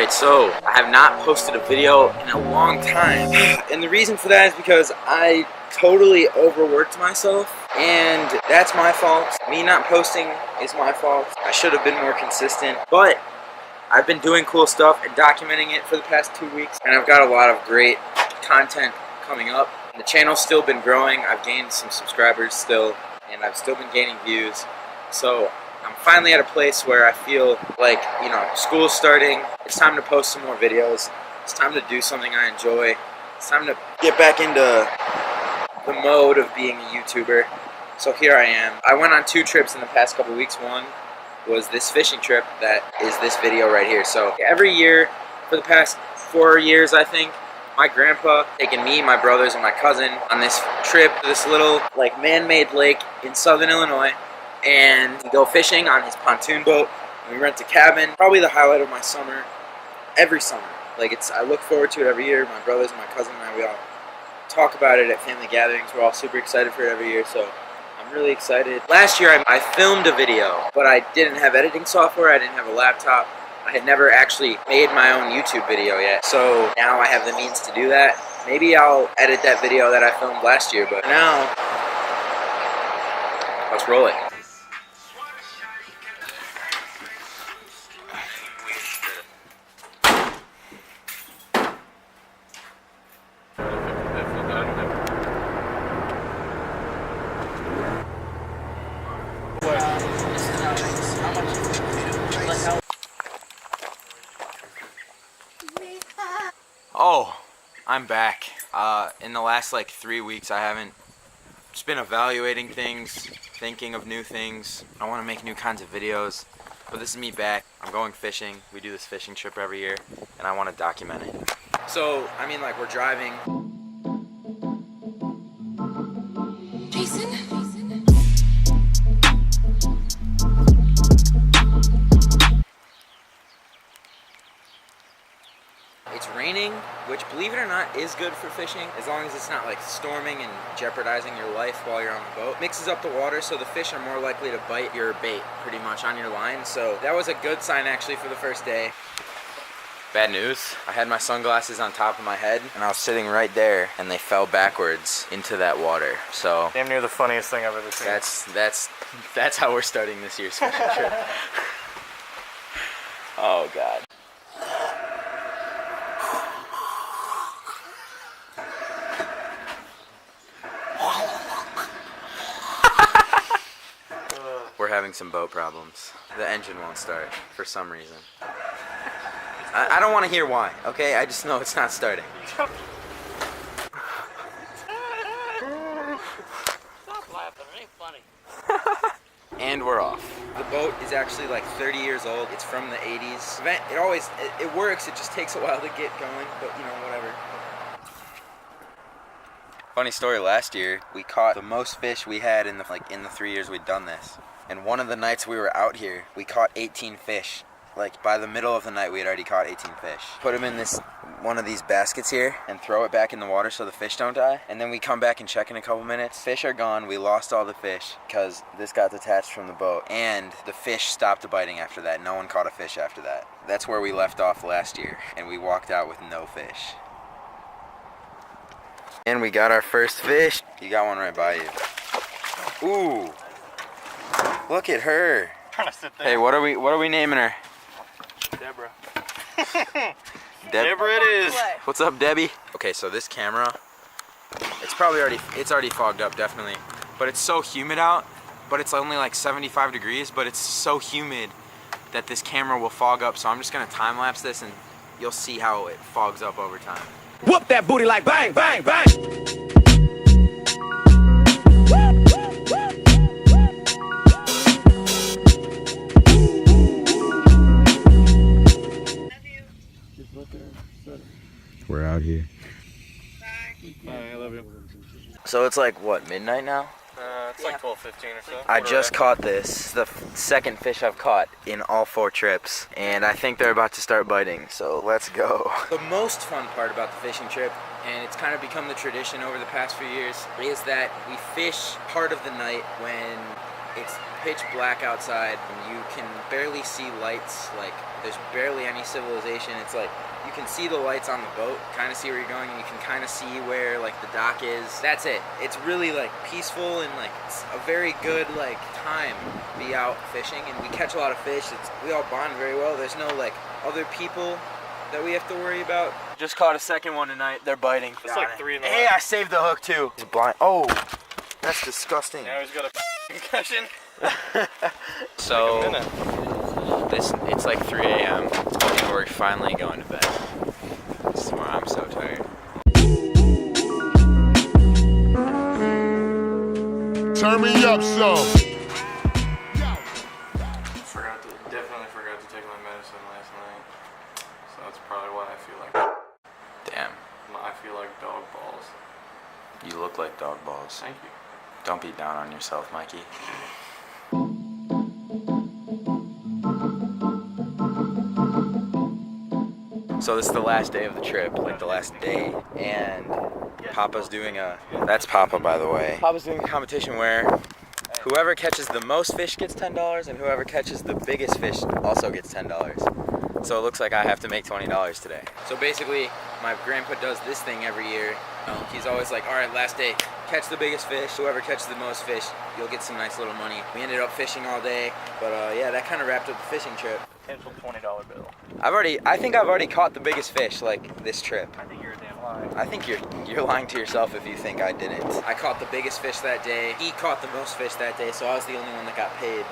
Alright, so I have not posted a video in a long time. And the reason for that is because I totally overworked myself. And that's my fault. Me not posting is my fault. I should have been more consistent. But I've been doing cool stuff and documenting it for the past 2 weeks. And I've got a lot of great content coming up. The channel's still been growing. I've gained some subscribers still. And I've still been gaining views. So I'm finally at a place where I feel like, you know, school's starting. It's time to post some more videos. It's time to do something I enjoy. It's time to get back into the mode of being a YouTuber. So here I am. I went on 2 trips in the past couple weeks. One was this fishing trip that is this video right here. So every year for the past 4 years, I think, my grandpa taking me, my brothers, and my cousin on this trip to this little like man-made lake in southern Illinois. And we go fishing on his pontoon boat. And we rent a cabin. Probably the highlight of my summer. Every summer. Like I look forward to it every year. My brothers and my cousin and I, we all talk about it at family gatherings. We're all super excited for it every year. So I'm really excited. Last year I filmed a video, but I didn't have editing software. I didn't have a laptop. I had never actually made my own YouTube video yet. So now I have the means to do that. Maybe I'll edit that video that I filmed last year. But now, let's roll it. Oh, I'm back. In the last like 3 weeks I haven't just been evaluating things, thinking of new things. I want to make new kinds of videos, but this is me back. I'm going fishing. We do this fishing trip every year and I want to document it. So, I mean, like, we're driving. Jason? It's raining, which, believe it or not, is good for fishing, as long as it's not like storming and jeopardizing your life while you're on the boat. Mixes up the water, so the fish are more likely to bite your bait pretty much on your line. So that was a good sign actually for the first day. Bad news, I had my sunglasses on top of my head and I was sitting right there and they fell backwards into that water. So damn near the funniest thing I've ever seen. That's how we're starting this year's fishing trip. Oh God. We're having some boat problems. The engine won't start for some reason. I don't want to hear why, okay? I just know it's not starting. Stop laughing, it ain't funny. And we're off. The boat is actually like 30 years old. It's from the 80s. It works, it just takes a while to get going, but you know, whatever. Funny story, last year we caught the most fish we had in the 3 years we'd done this. And one of the nights we were out here, we caught 18 fish. Like, by the middle of the night, we had already caught 18 fish. Put them in one of these baskets here and throw it back in the water so the fish don't die. And then we come back and check in a couple minutes. Fish are gone. We lost all the fish because this got detached from the boat. And the fish stopped biting after that. No one caught a fish after that. That's where we left off last year. And we walked out with no fish. And we got our first fish. You got one right by you. Ooh. Look at her. Trying to sit there. Hey, what are we naming her? Deborah. Deborah it is. What's up, Debbie? Okay, so this camera, it's already fogged up, definitely. But it's so humid out, but it's only like 75 degrees, but it's so humid that this camera will fog up. So I'm just gonna time lapse this and you'll see how it fogs up over time. Whoop that booty like bang, bang, bang. We're out here. Bye, I love you. So it's like, what, midnight now? It's like 12:15 or so. I just caught this. The second fish I've caught in all 4 trips. And I think they're about to start biting, so let's go. The most fun part about the fishing trip, and it's kind of become the tradition over the past few years, is that we fish part of the night when It's pitch black outside, and you can barely see lights. Like, there's barely any civilization. It's like, you can see the lights on the boat, kind of see where you're going, and you can kind of see where, like, the dock is. That's it. It's really, like, peaceful, and, like, it's a very good, like, time to be out fishing, and we catch a lot of fish. We all bond very well. There's no, like, other people that we have to worry about. Just caught a second one tonight. They're biting. It's like 3 in the Hey, I saved the hook, too. He's blind. Oh, that's disgusting. Now he's got a concussion. So, it's like 3 a.m. and we're finally going to bed. This is why I'm so tired. Turn me up some. Definitely forgot to take my medicine last night. So that's probably why I feel like. Damn. I feel like dog balls. You look like dog balls. Thank you. Don't be down on yourself, Mikey. So this is the last day of the trip, like the last day, and Papa's doing that's Papa, by the way. Papa's doing a competition where whoever catches the most fish gets $10, and whoever catches the biggest fish also gets $10. So it looks like I have to make $20 today. So basically, my grandpa does this thing every year. He's always like, all right, last day, catch the biggest fish. Whoever catches the most fish, you'll get some nice little money. We ended up fishing all day, but yeah, that kind of wrapped up the fishing trip. Potential $20 bill. I think I've already caught the biggest fish, like, this trip. I think you're a damn liar. I think you're lying to yourself if you think I didn't. I caught the biggest fish that day. He caught the most fish that day, so I was the only one that got paid.